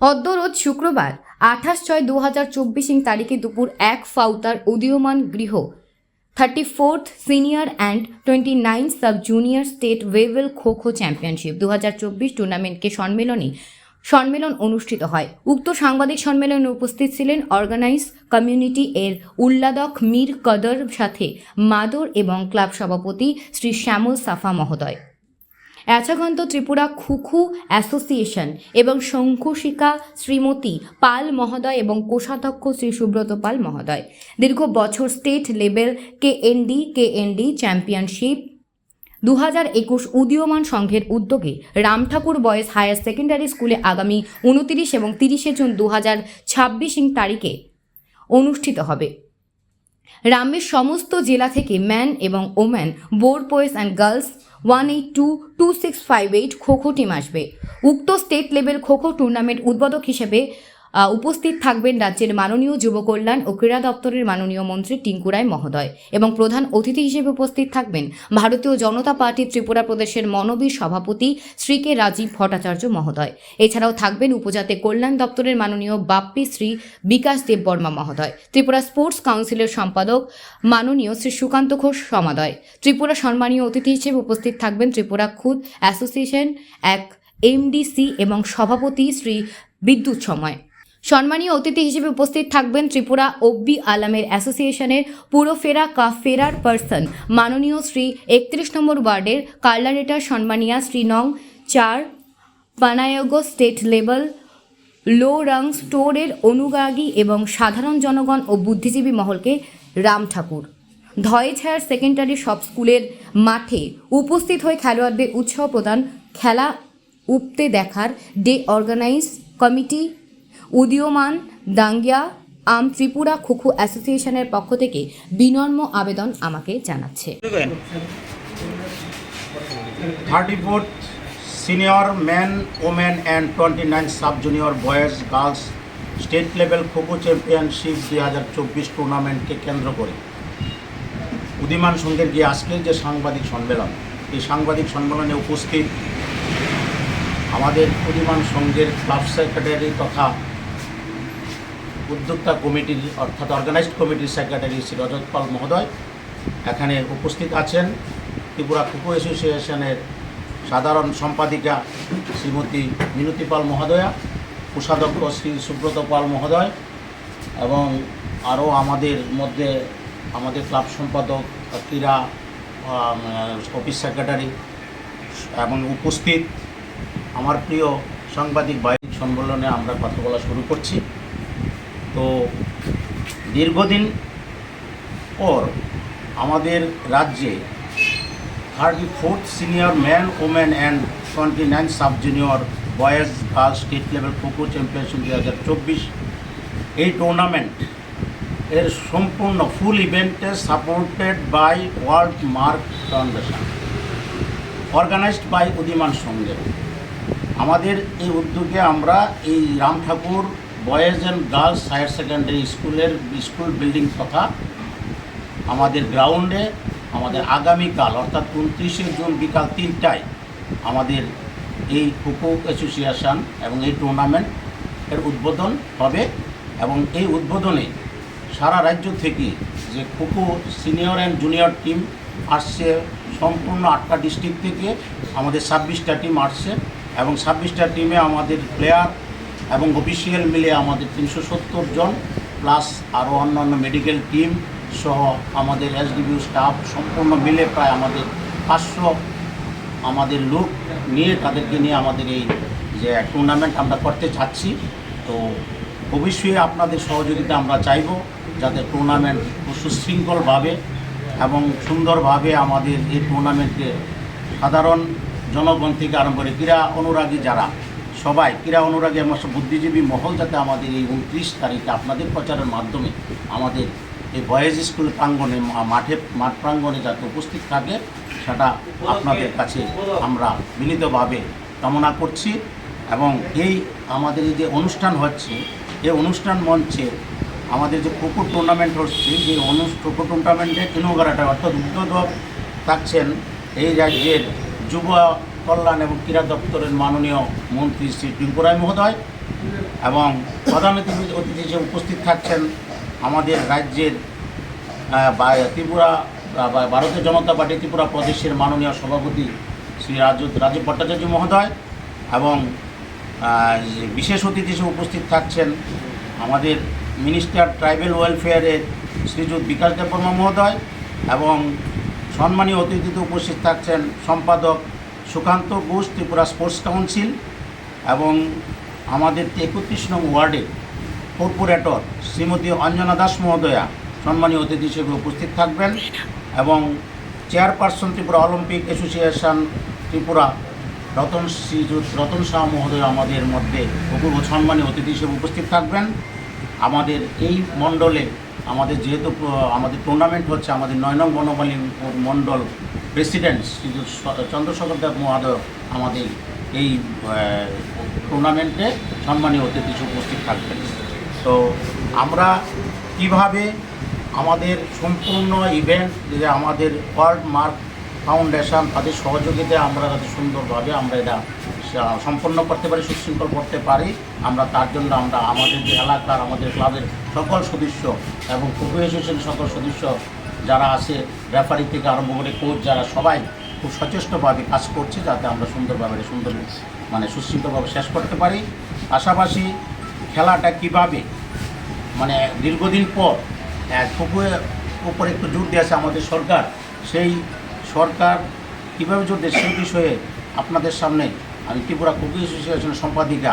অদ্য রোজ শুক্রবার 28/6/2024 তারিখে দুপুর 1 ফাউতার উদীয়মান গৃহ 34th senior and 29th sub junior state Wavell kho kho championship 2024 টুর্নামেন্টকে সম্মেলন অনুষ্ঠিত হয়। উক্ত সাংবাদিক সম্মেলনে উপস্থিত ছিলেন অর্গানাইজ কমিউনিটি এর উল্লাদক মীর কদর সাথে মাদর এবং ক্লাব সভাপতি শ্রী শ্যামল সাফা মহোদয়, এছাগন্ত ত্রিপুরা খুখু অ্যাসোসিয়েশন এবং শঙ্কুশিকা শ্রীমতী পাল মহোদয় এবং কোষাধ্যক্ষ শ্রী সুব্রত পাল মহোদয়। দীর্ঘ বছর স্টেট লেভেল কেএনডি চ্যাম্পিয়নশিপ 2021 উদীয়মান সংঘের উদ্যোগে রামঠাকুর বয়েজ হায়ার সেকেন্ডারি স্কুলে আগামী 29 এবং 30 জুন 2026 তারিখে অনুষ্ঠিত হবে। রামের সমস্ত জেলা থেকে ম্যান এবং woman board boys and girls 1822658 kho kho team আসবে। উক্ত স্টেট লেভেল খোখো টুর্নামেন্ট উদ্বোধক হিসেবে উপস্থিত থাকবেন রাজ্যের মাননীয় যুব কল্যাণ ও ক্রীড়া দপ্তরের মাননীয় মন্ত্রী টিঙ্কু রায় মহোদয় এবং প্রধান অতিথি হিসেবে উপস্থিত থাকবেন ভারতীয় জনতা পার্টি ত্রিপুরা প্রদেশের মনোবীর সভাপতি শ্রী কে রাজীব ভট্টাচার্য মহোদয়। এছাড়াও থাকবেন উপজাতি কল্যাণ দপ্তরের মাননীয় বাপ্পি শ্রী বিকাশ দেববর্মা মহোদয়, ত্রিপুরা স্পোর্টস কাউন্সিলের সম্পাদক মাননীয় শ্রী সুকান্ত ঘোষ মহোদয়। ত্রিপুরা সম্মানীয় অতিথি হিসেবে উপস্থিত থাকবেন ত্রিপুরা খুদ অ্যাসোসিয়েশন এক এমডিসি এবং সভাপতি শ্রী বিদ্যুৎ সময়। সম্মানীয় অতিথি হিসেবে উপস্থিত থাকবেন ত্রিপুরা ওব্বি আলামের অ্যাসোসিয়েশনের পুরোফেরা ফেরার পার্সন মাননীয় শ্রী 31 নম্বর ওয়ার্ডের কার্লারেটার সম্মানীয়া শ্রী নং 4 পানায়গ স্টেট লেভেল লো রং স্টোরের অনুরাগী এবং সাধারণ জনগণ ও বুদ্ধিজীবী মহলকে রাম ঠাকুর ধয়েজ হায়ার সেকেন্ডারি সব স্কুলের মাঠে উপস্থিত হয়ে খেলোয়াড়দের উৎসাহ প্রদান খেলা উপতে দেখার ডে অর্গানাইজ কমিটি উদীয়মান দাঙ্গিয়া আম ত্রিপুরা খুখু অ্যাসোসিয়েশনের পক্ষ থেকে বিনম্র আবেদন আমাকে জানাচ্ছে। 34th senior men women and 29 sub junior boys girls state level kho kho championship 2024 টুর্নামেন্টকে কেন্দ্র করে উদীয়মান সংঘের গিয়ে আজকে যে সাংবাদিক সম্মেলন, এই সাংবাদিক সম্মেলনে উপস্থিত আমাদের উদীয়মান সংঘের ক্লাব সেক্রেটারি তথা উদ্যোক্তা কমিটির অর্থাৎ অর্গানাইজড কমিটির সেক্রেটারি শ্রী রজত পাল মহোদয়, এখানে উপস্থিত আছেন ত্রিপুরা খোখো অ্যাসোসিয়েশনের সাধারণ সম্পাদিকা শ্রীমতী মিনতি পাল মহোদয়া, কোষাধ্যক্ষ শ্রী সুব্রত পাল মহোদয় এবং আরও আমাদের মধ্যে আমাদের ক্লাব সম্পাদক, ক্রীড়া অফিস সেক্রেটারি এবং উপস্থিত আমার প্রিয় সাংবাদিক ভাই। সম্মেলনে আমরা কথা বলা শুরু করছি। তো দীর্ঘদিন পর আমাদের রাজ্যে 34th senior men women and 29 sub junior boys girls state level kho kho championship 2024 এই টুর্নামেন্ট এর সম্পূর্ণ ফুল ইভেন্টে supported by world mark foundation, organised by Udiyaman সংঘে। আমাদের এই উদ্যোগে আমরা এই Ram Thakur boys and girls higher secondary school building তথা আমাদের গ্রাউন্ডে আমাদের আগামীকাল অর্থাৎ 29 জুন বিকাল 3টায় আমাদের এই খোখো অ্যাসোসিয়েশন এবং এই টুর্নামেন্ট এর উদ্বোধন হবে এবং এই উদ্বোধনে সারা রাজ্য থেকে যে kho kho senior and junior team আসছে, সম্পূর্ণ 8টা ডিস্ট্রিক্ট থেকে আমাদের 26টা টিম আসছে এবং 26টা টিমে আমাদের প্লেয়ার এবং অফিসিয়াল মিলে আমাদের 370 জন প্লাস আরও অন্যান্য মেডিকেল টিম সহ আমাদের এসডিবিউ স্টাফ সম্পূর্ণ মিলে প্রায় আমাদের 500 আমাদের লোক নিয়ে তাদেরকে নিয়ে আমাদের এই যে টুর্নামেন্ট আমরা করতে চাচ্ছি। তো অবশ্যই আপনাদের সহযোগিতা আমরা চাইব যাতে টুর্নামেন্ট সুশৃঙ্খলভাবে এবং সুন্দরভাবে আমাদের এই টুর্নামেন্টকে সাধারণ জনগণ থেকে আরম্ভ করে ক্রীড়া অনুরাগী যারা সবাই ক্রীড়া অনুরাগী এবং বুদ্ধিজীবী মহল যাতে আমাদের এই 29 তারিখে আপনাদের প্রচারের মাধ্যমে আমাদের এই বয়েজ স্কুল প্রাঙ্গণে মাঠ প্রাঙ্গণে যাতে উপস্থিত থাকে সেটা আপনাদের কাছে আমরা মিলিতভাবে কামনা করছি। এবং এই আমাদের এই যে অনুষ্ঠান হচ্ছে এই অনুষ্ঠান মঞ্চে আমাদের যে খোখো টুর্নামেন্ট হচ্ছে যে খোখো টুর্নামেন্টের ইনঅগারেটর অর্থাৎ উদ্বোধক থাকছেন এই রাজ্যের যুব কল্যাণ এবং ক্রীড়া দপ্তরের মাননীয় মন্ত্রী শ্রী টিঙ্কু রায় মহোদয় এবং প্রধান অতিথি হিসেবে উপস্থিত থাকছেন আমাদের রাজ্যের ত্রিপুরা ভারতীয় জনতা পার্টি ত্রিপুরা প্রদেশের মাননীয় সভাপতি শ্রী রাজীব ভট্টাচার্য মহোদয় এবং বিশেষ অতিথি হিসেবে উপস্থিত থাকছেন আমাদের মিনিস্টার ট্রাইবেল ওয়েলফেয়ারের শ্রীযুত বিকাশ দেববর্মা মহোদয় এবং সম্মানীয় অতিথিতে উপস্থিত থাকছেন সম্পাদক সুকান্ত ঘোষ ত্রিপুরা স্পোর্টস কাউন্সিল এবং আমাদের 31 নং ওয়ার্ডের কর্পোরেটর শ্রীমতী অঞ্জনা দাস মহোদয়া সম্মানীয় অতিথি হিসেবে উপস্থিত থাকবেন এবং chairperson Tripura Olympic association Tripura Shriyut Ratan Shah মহোদয় আমাদের মধ্যে অপূর্ব সম্মানীয় অতিথি হিসেবে উপস্থিত থাকবেন। আমাদের এই মণ্ডলে আমাদের যেহেতু আমাদের টুর্নামেন্ট হচ্ছে, আমাদের 9 নং বনমালী মণ্ডল প্রেসিডেন্ট শ্রীযুত চন্দ্রশেখর দেব মহোদয় আমাদের এই টুর্নামেন্টে সম্মানীয় অতিথি হিসেবে উপস্থিত থাকবেন। তো আমরা কিভাবে আমাদের সম্পূর্ণ ইভেন্ট যে আমাদের ওয়ার্ল্ড মার্ক ফাউন্ডেশন তাদের সহযোগিতায় আমরা যাতে সুন্দরভাবে আমরা এটা সম্পন্ন করতে পারি, সুশৃঙ্খল করতে পারি, আমরা তার জন্য আমরা আমাদের যে এলাকার আমাদের ক্লাবের সকল সদস্য এবং খোখো অ্যাসোসিয়েশনের সকল সদস্য যারা আছে, রেফারি থেকে আরম্ভ করে কোচ যারা সবাই খুব সচেষ্টভাবে কাজ করছে যাতে আমরা সুন্দরভাবে সুশৃঙ্খলভাবে শেষ করতে পারি। পাশাপাশি খেলাটা কিভাবে দীর্ঘদিন পর খোখোর উপরে একটু জোর দিয়েছে আমাদের সরকার, সেই সরকার কীভাবে জোর দেয় সেই বিষয়ে আপনাদের সামনে আমি ত্রিপুরা খোখো অ্যাসোসিয়েশনের সম্পাদিকা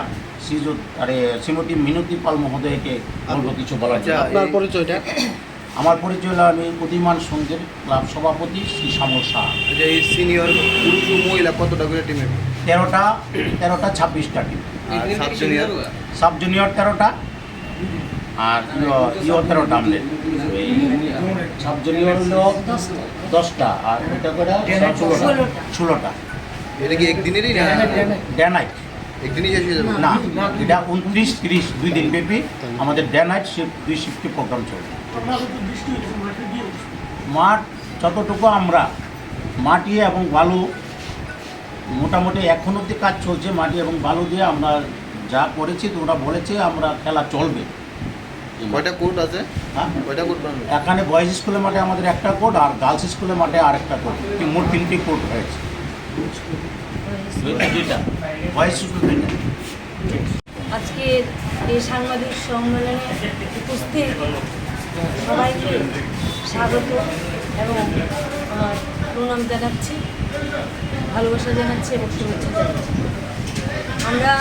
শ্রীমতী মিনতি পাল মহোদয়কে বলবো কিছু বলার জন্য। আপনার পরিচয়টা? আমার পরিচয় হলো আমি উদীয়মান সংঘের ক্লাব সভাপতি শ্রী শ্যামল শাহ। এই সিনিয়র পুরুষ ও মহিলা কতটা করে টিমে? 13টা 26টা টিম। সাব জুনিয়র 13টা আর ইও 13টা। আমাদের সাব জুনিয়র হলো 10টা আর এটা করে 16টা। এটা কি একদিনেরই না ডে নাইট? একদিনই শেষ হয়ে যাবে না, এটা 29-30 2 দিন ব্যাপী আমাদের ডে নাইট শিফট 2 শিফটে প্রোগ্রাম চলবে। মাঠ যতটুকু আমরা মাটি এবং বালু মোটামুটি এখন অবধি কাজ চলছে, মাটি এবং বালু দিয়ে আমরা যা করেছি তোমরা বলেছে আমরা খেলা চলবে। কয়টা কোর্ট আছে? হ্যাঁ, কয়টা কোর্ট বানাবে? এখানে বয়েজ স্কুলের মাঠে আমাদের একটা কোর্ট আর গার্লস স্কুলের মাঠে আরেকটা কোর্ট, মোট 3টি কোর্ট হয়েছে। দুইটা বয়েজ স্কুল 2টা। আজকে এই সাংবাদিক সম্মেলনে উপস্থিত সবাইকে স্বাগত এবং আমার প্রণাম জানাচ্ছি, ভালোবাসা জানাচ্ছি এবং শুভেচ্ছা জানাচ্ছি। আমরা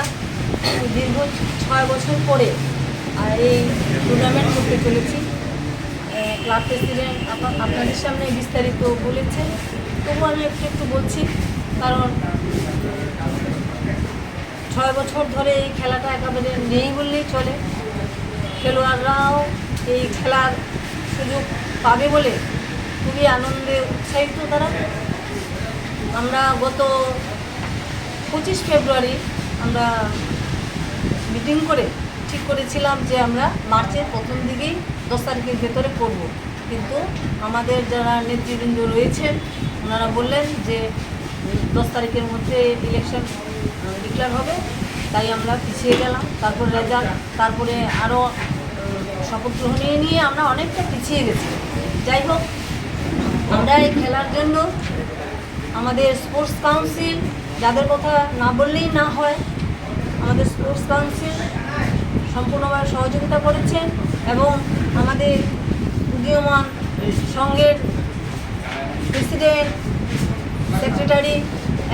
দীর্ঘ 6 বছর পরে এই টুর্নামেন্ট করতে চলেছি। ক্লাব প্রেসিডেন্ট আপনাদের সামনে বিস্তারিত বলেছেন, তবু আমি একটু বলছি, কারণ 6 বছর ধরে এই খেলাটা একেবারে নেই বললেই চলে। খেলোয়াড়রাও এই খেলার সুযোগ পাবে বলে খুবই আনন্দে উৎসাহিত তারা। আমরা গত 25 ফেব্রুয়ারি আমরা মিটিং করে ঠিক করেছিলাম যে আমরা মার্চের প্রথম দিকেই 10 তারিখের ভেতরে করব, কিন্তু আমাদের যারা নেতৃবৃন্দ রয়েছেন ওনারা বললেন যে 10 তারিখের মধ্যে ইলেকশন ডিক্লেয়ার হবে, তাই আমরা পিছিয়ে গেলাম। তারপর রেজাল্ট, তারপরে আরও শপথ গ্রহণ নিয়ে আমরা অনেকটা পিছিয়ে গেছি। যাই হোক, আমরা এই খেলার জন্য আমাদের স্পোর্টস কাউন্সিল, যাদের কথা না বললেই না হয়, আমাদের স্পোর্টস কাউন্সিল সম্পূর্ণভাবে সহযোগিতা করেছেন এবং আমাদের উদীয়মান সংঘের প্রেসিডেন্ট, সেক্রেটারি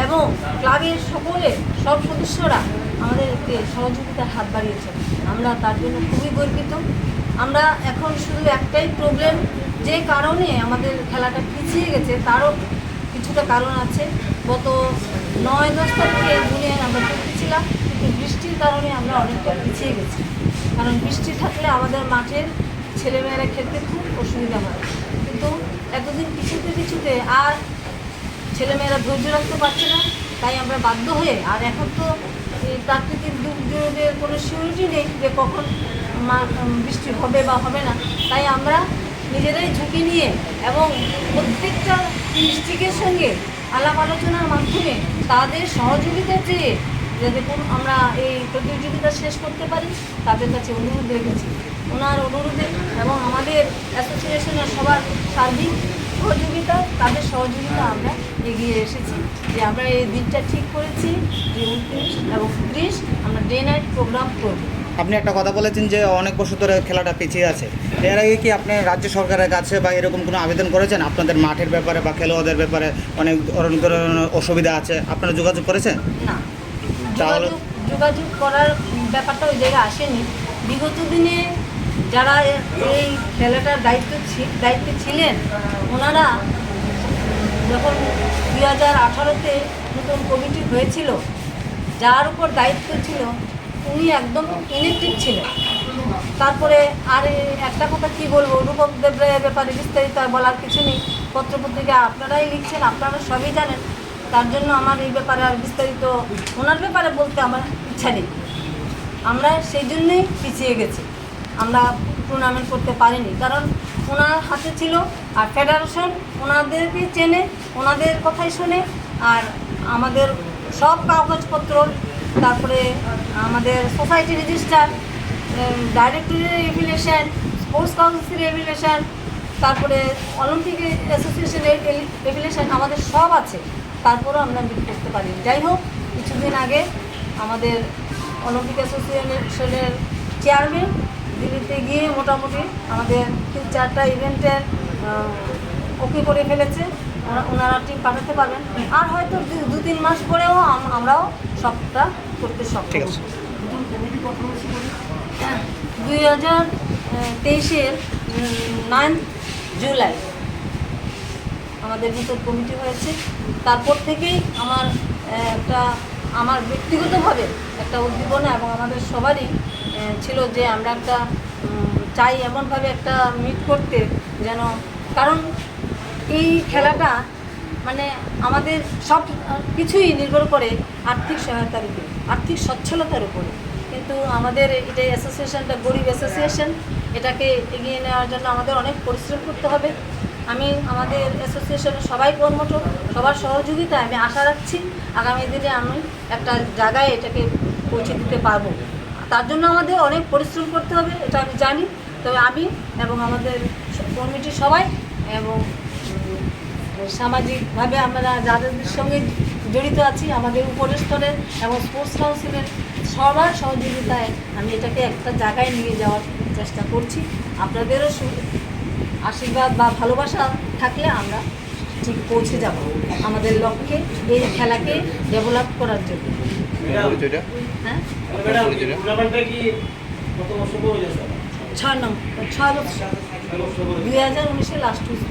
এবং ক্লাবের সব সদস্যরা আমাদেরকে সহযোগিতার হাত বাড়িয়েছেন। আমরা তার জন্য খুবই গর্বিত। আমরা এখন শুধু একটাই প্রবলেম, যে কারণে আমাদের খেলাটা পিছিয়ে গেছে তারও কিছুটা কারণ আছে। গত 9-10 তারিখে জুনে আমরা খেলতেছিলাম, কিন্তু বৃষ্টির কারণে আমরা অনেকটা পিছিয়ে গেছি। কারণ বৃষ্টি থাকলে আমাদের মাঠের ছেলেমেয়েরা খেলতে খুব অসুবিধা হয়, কিন্তু এতদিন পিছুতে আর ছেলেমেয়েরা ধৈর্য রাখতে পারছে না, তাই আমরা বাধ্য হয়ে, আর এখন তো এই প্রাকৃতিক দুর্যোগের কোনো সিউরিটি নেই যে কখন বৃষ্টি হবে বা হবে না, তাই আমরা নিজেরাই ঝুঁকি নিয়ে এবং প্রত্যেকটা ডিস্ট্রিক্টের সঙ্গে আলাপ আলোচনার মাধ্যমে তাদের সহযোগিতা চেয়ে যে দেখুন আমরা এই প্রতিযোগিতা শেষ করতে পারি, তাদের কাছে অনুরোধ রেখেছি। ওনার অনুরোধে এবং আমাদের অ্যাসোসিয়েশনের সবার সার্বিক সহযোগিতা, তাদের সহযোগিতা আমরা এগিয়ে এসেছি যে আমরা এই দিনটা ঠিক করেছি যে 29 এবং 30 আমরা ডে নাইট প্রোগ্রাম করব। আপনি একটা কথা বলেছেন যে অনেক বছর ধরে খেলাটা পিছিয়ে আছে। এর আগে কি আপনি রাজ্য সরকারের কাছে বা এরকম কোনো আবেদন করেছেন আপনাদের মাঠের ব্যাপারে বা খেলোয়াড়দের ব্যাপারে অনেক ধরনের অসুবিধা আছে, আপনারা যোগাযোগ করেছেন? না, তাহলে যোগাযোগ করার ব্যাপারটা ওই জায়গায় আসেনি। বিগত দিনে যারা এই খেলাটার দায়িত্বে ছিলেন, ওনারা যখন 2018-তে নতুন কমিটি হয়েছিল, যার উপর দায়িত্ব ছিল উনি একদম ইনএক্টিভ ছিলেন। তারপরে আর একটা কথা কি বলবো, রূপক দেব রায়ের ব্যাপারে বিস্তারিত আর বলার কিছু নেই। পত্রপত্রিকা আপনারাই লিখছেন, আপনারা সবই জানেন। তার জন্য আমার এই ব্যাপারে আর বিস্তারিত ওনার ব্যাপারে বলতে আমার ইচ্ছা নেই। আমরা সেই জন্যেই পিছিয়ে গেছি, আমরা টুর্নামেন্ট করতে পারিনি, কারণ ওনার হাতে ছিল। আর ফেডারেশন ওনাদেরকে চেনে, ওনাদের কথাই শোনে। আর আমাদের সব কাগজপত্র, তারপরে আমাদের সোসাইটি রেজিস্টার, ডাইরেক্টরের এফিলিয়েশন, স্পোর্টস কাউন্সিলের এফিলিয়েশন, তারপরে অলিম্পিক অ্যাসোসিয়েশনের এফিলিয়েশন আমাদের সব আছে, তারপরেও আমরা বিট করতে পারি। যাই হোক, কিছুদিন আগে আমাদের অলিম্পিক অ্যাসোসিয়েশনের চেয়ারম্যান দিল্লিতে গিয়ে মোটামুটি আমাদের 3-4টা ইভেন্টের ওকে করে ফেলেছে। ওনারা টিম পাঠাতে পারবেন, আর হয়তো 2-3 মাস পরেও আমরাও সবটা করতে সক্ষম। 2023-এর 9 জুলাই আমাদের নতুন কমিটি হয়েছে। তারপর থেকেই আমার ব্যক্তিগতভাবে একটা উদ্দীপনা এবং আমাদের সবারই ছিল যে আমরা একটা চাই এমনভাবে একটা মিট করতে, যেন, কারণ এই খেলাটা মানে আমাদের সব কিছুই নির্ভর করে আর্থিক সহায়তার উপরে, আর্থিক সচ্ছলতার উপরে। কিন্তু আমাদের এটা অ্যাসোসিয়েশনটা গরিব অ্যাসোসিয়েশন, এটাকে এগিয়ে নেওয়ার জন্য আমাদের অনেক পরিশ্রম করতে হবে। আমি আমাদের অ্যাসোসিয়েশনের সবাই কর্মঠ, সবার সহযোগিতা আমি আশা রাখছি আগামী দিনে আমি একটা জায়গায় এটাকে পৌঁছে দিতে পারবো। তার জন্য আমাদের অনেক পরিশ্রম করতে হবে, এটা আমি জানি। তবে আমি এবং আমাদের কমিটির সবাই এবং সামাজিকভাবে আমরা যাদের সঙ্গে জড়িত আছি, আমাদের উপরের স্তরের এবং স্পোর্টস কাউন্সিলের সবার সহযোগিতায় আমি এটাকে একটা জায়গায় নিয়ে যাওয়ার চেষ্টা করছি। আপনাদেরও আশীর্বাদ বা ভালোবাসা থাকলে আমরা ঠিক পৌঁছে যাব আমাদের লক্ষ্যে, এই খেলাকে ডেভেলপ করার জন্য। হ্যাঁ, 6 বছর 2019-এর লাস্ট উইক।